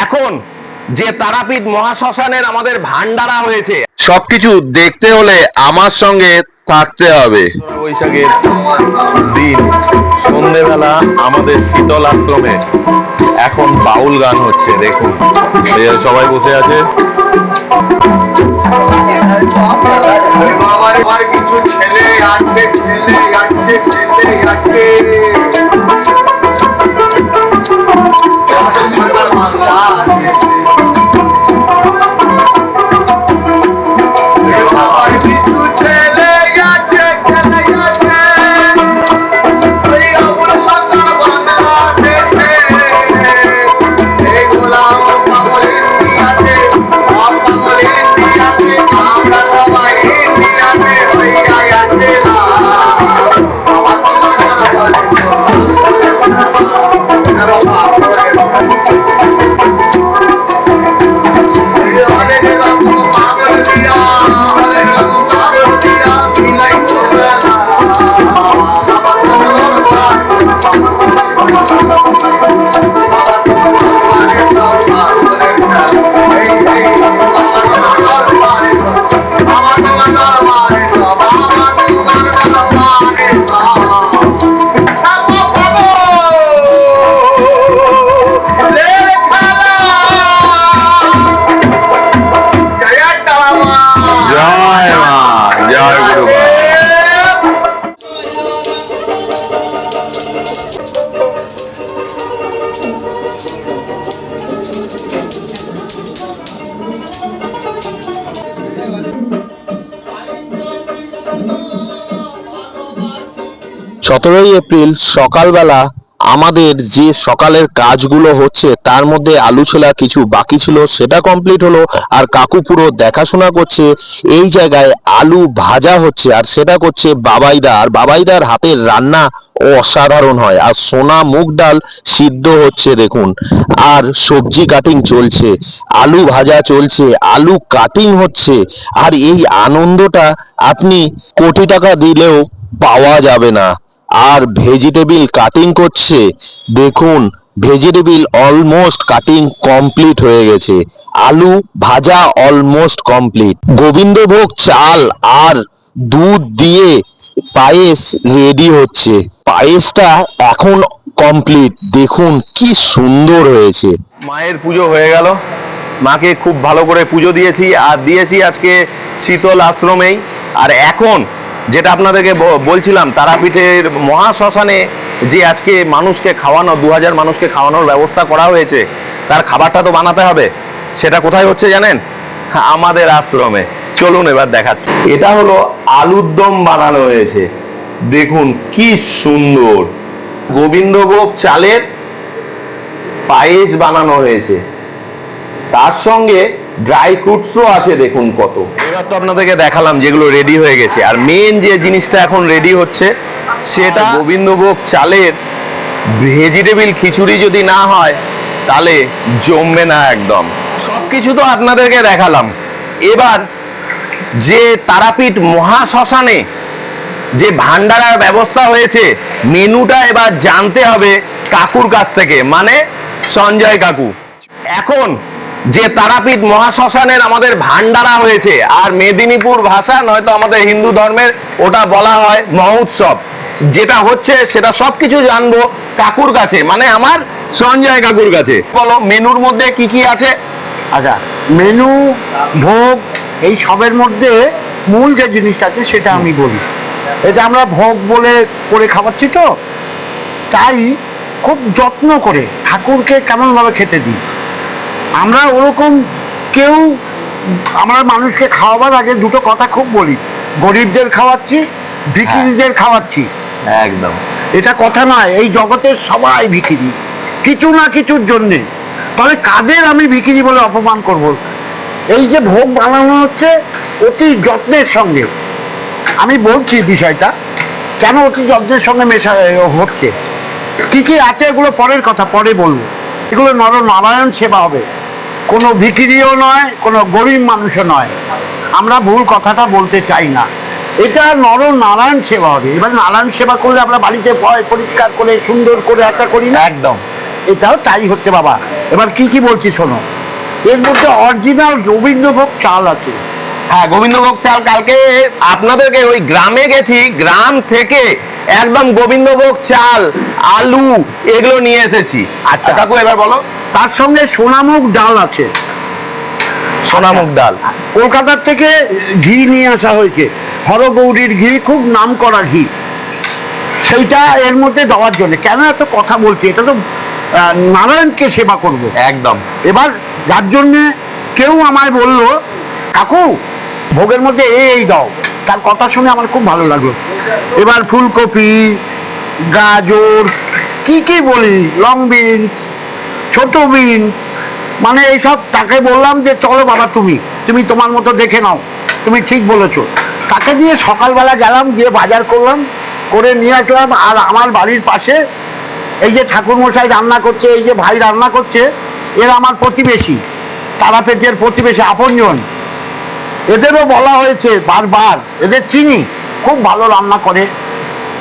এখন যে তারাপীঠ মহাশ্মশানের আমাদের ভান্ডারা হয়েছে, সবকিছু দেখতে হলে আমার সঙ্গে থাকতে হবে। বৈশাখের দিন সন্ধেবেলা আমাদের শীতল আশ্রমে এখন বাউল গান হচ্ছে। দেখুন সবাই বসে আছে। কিছু ছেলে আছে, ছেলে আছে, ছেলে আছে। সতেরোই এপ্রিল সকালবেলা আমাদের যে সকালের কাজগুলো হচ্ছে তার মধ্যে আলু ছোলা কিছু বাকি ছিল, সেটা কমপ্লিট হলো। আর কাকু পুরো দেখাশোনা করছে। এই জায়গায় আলু ভাজা হচ্ছে আর সেটা করছে বাবাইদা। আর বাবাইদার হাতের রান্না অসাধারণ হয়। আর সোনা মুগ ডাল সিদ্ধ হচ্ছে দেখুন। আর সবজি কাটিং চলছে, আলু ভাজা চলছে, আলু কাটিং হচ্ছে। আর এই আনন্দটা আপনি কোটি টাকা দিলেও পাওয়া যাবে না। আর ভেজিটেবিল কাটিং করছে দেখুন, ভেজিটেবিল অলমোস্ট কাটিং কমপ্লিট হয়ে গেছে। আলু ভাজা অলমোস্ট কমপ্লিট। গোবিন্দভোগ চাল আর দুধ দিয়ে পায়েস রেডি হচ্ছে। পায়েসটা এখন কমপ্লিট। দেখুন কি সুন্দর হয়েছে। মায়ের পুজো হয়ে গেল, মাকে খুব ভালো করে পুজো দিয়েছি। আর দিয়েছি আজকে শীতল আশ্রমেই। আর এখন যেটা আপনাদেরকে বলছিলাম, তারাপীঠের মহাশ্মশানে যে আজকে মানুষকে খাওয়ানো 2000 মানুষকে খাওয়ানোর ব্যবস্থা করা হয়েছে, তার খাবারটা তো বানাতে হবে। সেটা কোথায় হচ্ছে জানেন? আমাদের আশ্রমে। চলুন এবার দেখাচ্ছি। এটা হলো আলুর দম বানানো হয়েছে। দেখুন কি সুন্দর। গোবিন্দভোগ চালের পায়েস বানানো হয়েছে, তার সঙ্গে ড্রাই ফ্রুটসও আছে। দেখুন কত। এবার তো আপনাদেরকে দেখালাম যেগুলো রেডি হয়ে গেছে। আর মেন যে জিনিসটা এখন রেডি হচ্ছে সেটা গোবিন্দভোগ চালের ভেজিটেবিল খিচুড়ি। যদি না হয় তাহলে জমবে না একদম। সবকিছু তো আপনাদেরকে দেখালাম। এবার যে তারাপীঠ মহাশ্মশানে যে ভান্ডারার ব্যবস্থা হয়েছে, মেনুটা এবার জানতে হবে কাকুর কাছ থেকে, মানে সঞ্জয় কাকু। এখন যে তারাপীঠ মহাশ্মশানের আমাদের ভান্ডারা হয়েছে, আর মেদিনীপুর ভাষা নয়তো আমাদের হিন্দু ধর্মের ওটা বলা হয় মহোৎসব। যেটা হচ্ছে সেটা সবকিছু জানবো কাকুর কাছে, মানে আমার সঞ্জয় কাকুর কাছে। বলো মেনুর মধ্যে কি কি আছে? আচ্ছা, মেনু ভোগ এই সবের মধ্যে মূল যে জিনিসটা আছে সেটা আমি বলি। এটা আমরা ভোগ বলে করে খাওয়াচ্ছি, তো তাই খুব যত্ন করে ঠাকুরকে কেমনভাবে খেতে দিই আমরা। ওরকম কেউ, আমরা মানুষকে খাওয়াবার আগে দুটো কথা খুব বলি, গরিবদের খাওয়াচ্ছি, ভিখিরিদের খাওয়াচ্ছি। একদম, এটা কথা নয়। এই জগতের সবাই ভিখিরি কিছু না কিছুর জন্যে। তবে কাদের আমি ভিখিরি বলে অপমান করব? এই যে ভোগ বানানো হচ্ছে অতি যত্নের সঙ্গে। আমি বলছি বিষয়টা কেন অতি যত্নের সঙ্গে মেশা হচ্ছে, কি কি আছে এগুলো পরের কথা, পরে বলবো। এগুলো নরনারায়ণ সেবা হবে, কোনো ভিখিরিও নয়, কোনো গরিব মানুষও নয়। আমরা ভুল কথাটা বলতে চাই না। এটা নরনারায়ণ সেবা হবে। এবার নারায়ণ সেবা করলে আমরা বাড়িতে পরিষ্কার করে সুন্দর করে একটা করি না? একদম। এটাও তাই হচ্ছে বাবা। এবার কি কি বলছি শোনো, এর মধ্যে অরিজিনাল গোবিন্দভোগ চাল আছে। হ্যাঁ, গোবিন্দভোগ চাল কালকে আপনাদেরকে ওই গ্রামে গেছি, গ্রাম থেকে একদম গোবিন্দভোগ চাল, আলু এগুলো নিয়ে এসেছি। আচ্ছা কাকু এবার বলো। তার সঙ্গে সোনামুগ ডাল আছে, সোনামুগ ডাল। কলকাতার থেকে ঘি নিয়ে আসা হয়েছে, হরগৌরীর ঘি, খুব নাম করা ঘি, সেইটা এর মধ্যে দেওয়ার জন্য। কেন এত কথা বলছি, এটা তো নারায়ণকে সেবা করব একদম। এবার যার জন্যে কেউ আমায় বলল কাকু ভোগের মধ্যে এই দাও, তার কথা শুনে আমার খুব ভালো লাগলো। এবার ফুলকপি, গাজর, কি কি বলি, লং বিন, ছোট বিন, মানে এইসব। তাকে বললাম যে চলো বাবা, তুমি তোমার মতো দেখে নাও, তুমি ঠিক বলেছো। তাকে দিয়ে সকালবেলা গেলাম, গিয়ে বাজার করলাম, করে নিয়ে আসলাম। আর আমার বাড়ির পাশে এই যে ঠাকুরমশাই রান্না করছে, এই যে ভাই রান্না করছে, এরা আমার প্রতিবেশী, তারাপীঠের প্রতিবেশী, আপনজন। এদেরও বলা হয়েছে বারবার, এদের চিনি, খুব ভালো রান্না করে।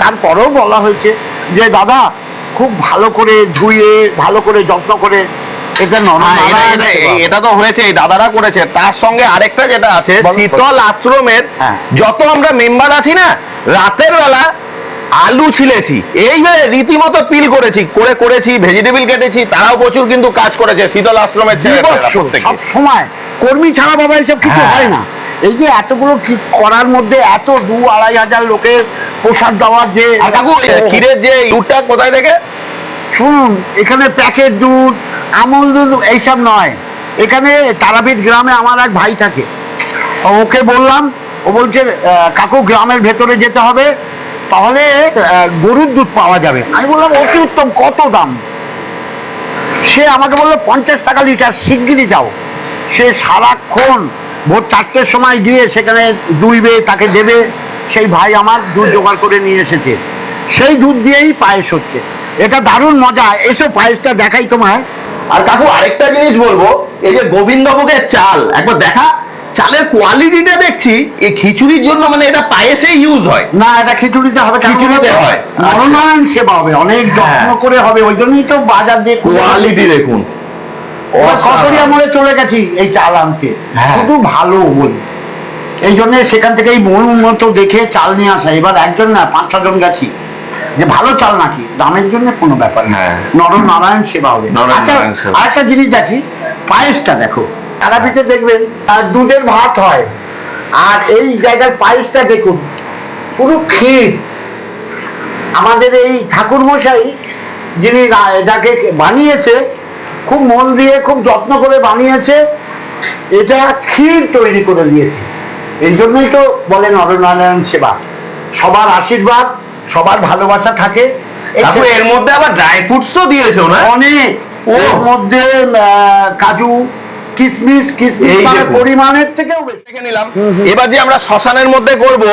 তারপরেও বলা হয়েছে যে দাদা খুব ভালো করে ধুয়ে, ভালো করে যত্ন করে এটা এটা তো হয়েছে, এই দাদারা করেছে। তার সঙ্গে আরেকটা যেটা আছে, শীতল আশ্রমের যত আমরা মেম্বার আছি না, রাতের বেলা আলু ছিলেছি, এইভাবে রীতিমতো পিল করেছি, ভেজিটেবল কেটেছি, তারাও প্রচুর কিন্তু কাজ করেছে শীতল আশ্রমের সব সময়। কর্মী ছাড়া বাবা এসব কিছু হয় না। এই যে এতগুলো করার মধ্যে এত 2-2.5 হাজার লোকের প্রসাদ দেওয়ার যে। কাকু ক্ষীরের যে দুধটা কোথায় থেকে? শুনুন, এখানে প্যাকেট দুধ, আমুল দুধ এইসব নয়। এখানে তারাপীঠ গ্রামে আমার এক ভাই থাকে, ওকে বললাম, ও বলছে কাকু গ্রামের ভেতরে যেতে হবে, তাহলে গরুর দুধ পাওয়া যাবে। আমি বললাম অতি উত্তম, কত দাম? সে আমাকে বললো 50 টাকা লিটার, শিগগিরই যাও। সে সারাক্ষণ ভোর 4টের সময় গিয়ে সেখানে দুইবে, তাকে দেবে। সেই ভাই আমার দুধ জোগাড় করে নিয়ে এসেছে, সেই দুধ দিয়েই পায়েস হচ্ছে। এটা দারুণ মজা। এসো পায়েসটা দেখাই তোমায়। আর কাকু আরেকটা জিনিস বলবো, এই যে গোবিন্দভোগের চাল একবার দেখা, চালের কোয়ালিটিটা দেখছি এই খিচুড়ির জন্য, মানে এটা পায়েসে ইউজ হয় না, এটা খিচুড়িতে হবে, খিচুড়িতে হয়। নরনারায়ণ সেবা হবে, অনেক যত্ন করে হবে, ওই জন্যই তো বাজার দিয়ে। কোয়ালিটি দেখুন, কতরিয়া মোড়ে চলে গেছি এই চাল আনতে, শুধু ভালো বলি, এই জন্য সেখান থেকে এই মন মতো দেখে চাল নিয়ে আসা। এবার একজন না 5-6 জন গেছি, যে ভালো চাল নাকি, দামের জন্য কোনো ব্যাপার না, নরনারায়ণ সেবা হবে। আচ্ছা, আরেকটা জিনিস দেখি, পায়েসটা দেখো, তারাপীঠে দেখবেন দুধের ভাত হয়, আর এই জায়গার পায়েসটা দেখুন, পুরো ক্ষীর। আমাদের এই ঠাকুরমশাই যিনি এটাকে বানিয়েছে, খুব মন দিয়ে, খুব যত্ন করে বানিয়েছে, এটা ক্ষীর তৈরি করে দিয়েছে। এই জন্যই তো বলে নরনারায়ণ সেবা। সবার আশীর্বাদ, সবার ভালোবাসা থাকে। এর মধ্যে আবার ড্রাই ফ্রুটস তো দিয়েছো না? অনেক, ওর মধ্যে কাজু, কিশমিশ পরিমাণের থেকেও বেশি নিলাম। এবার যে আমরা শ্মশানের মধ্যে করব,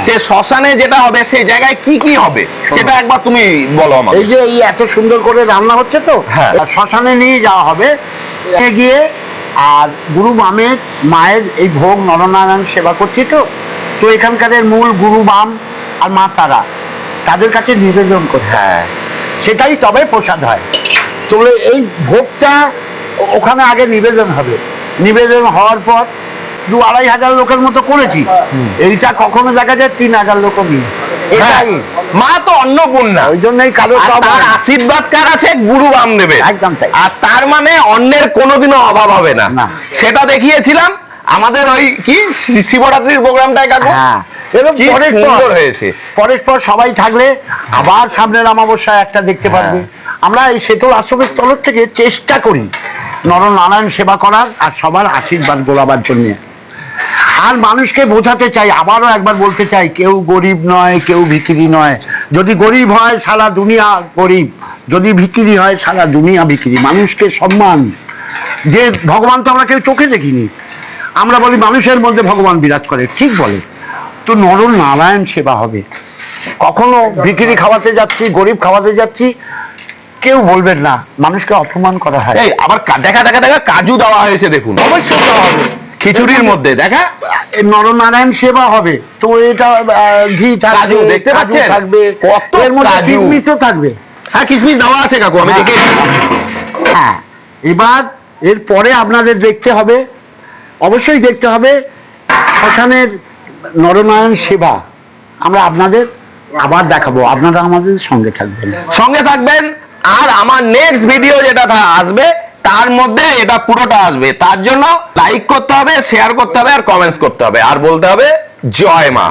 সে শ্মশানে যেটা হবে সেই জায়গায় কি কি হবে সেটা একবার তুমি বলো আমাকে। এই যে এই এত সুন্দর করে রান্না হচ্ছে তো, শ্মশানে নিয়ে যাওয়া হবে, গিয়ে আর গুরু বামের মায়ের এই ভোগ, নরনারায়ণ সেবা করছি তো এখানকার মূল গুরু বাম আর মা তারা, তাদের কাছে নিবেদন করতে, সেটাই তবে প্রসাদ হয়। চলে এই ভোগটা ওখানে আগে নিবেদন হবে, নিবেদন হওয়ার পর 2-2.5 হাজার লোকের মতো করেছি। এইটা কখনো দেখা যায় 3,000 লোক নিয়ে। এটাই মা তো অন্নপূর্ণা, ওই জন্যই কারো তার আশীর্বাদ কার আছে? গুরু বামদেবের। একদম তাই। আর তার মানে অন্যের কোনোদিনও অভাব হবে না, সেটা দেখিয়েছিলাম আমাদের ওই কি শিবরাত্রির প্রোগ্রামটায় কাকু। পরস্পর সবাই থাকলে আবার সামনের অমাবস্যায় একটা দেখতে পারবে। আমরা এই শীতল আশ্রমের তরফ থেকে চেষ্টা করি নরনারায়ণ সেবা করার আর সবার আশীর্বাদ গোলাবার জন্য। আর মানুষকে বোঝাতে চাই, আবারও একবার বলতে চাই, কেউ গরিব নয়, কেউ ভিখিরি নয়। যদি গরিব হয় সারা দুনিয়া গরিব, যদি ভিখিরি হয় সারা দুনিয়া ভিখিরি। মানুষকে সম্মান, যে ভগবান তো আমরা কেউ চোখে দেখিনি, আমরা বলি মানুষের মধ্যে ভগবান বিরাজ করে, ঠিক বলে। তো নরনারায়ণ সেবা হবে। কখনো ভিখিরি খাওয়াতে যাচ্ছি, গরিব খাওয়াতে যাচ্ছি, কেউ বলবেন না মানুষকে অপমান করা হয়। আবার দেখা কাজু দেওয়া হয়েছে, দেখুন অবশ্যই দেওয়া হবে খিচুড়ির মধ্যে। দেখা নরনারায়ণ সেবা হবে, তো এটা ঘি থাকবে, দেখতে পাচ্ছেন থাকবে, এর মধ্যে কিশমিশও থাকবে। হ্যাঁ কিশমিশ দেওয়া আছে কাকু, আমি দেখে হ্যাঁ, এবার এরপরে আপনাদের দেখতে হবে, অবশ্যই দেখতে হবে শ্মশানের নরনারায়ণ সেবা। আমরা আপনাদের আবার দেখাবো, আপনারা আমাদের সঙ্গে থাকবেন। সঙ্গে থাকবেন। আর আমার নেক্সট ভিডিও যেটা আসবে তার মধ্যে এটা পুরোটা আসবে, তার জন্য লাইক করতে হবে, শেয়ার করতে হবে, আর কমেন্টস করতে হবে, আর বলতে হবে জয় মা।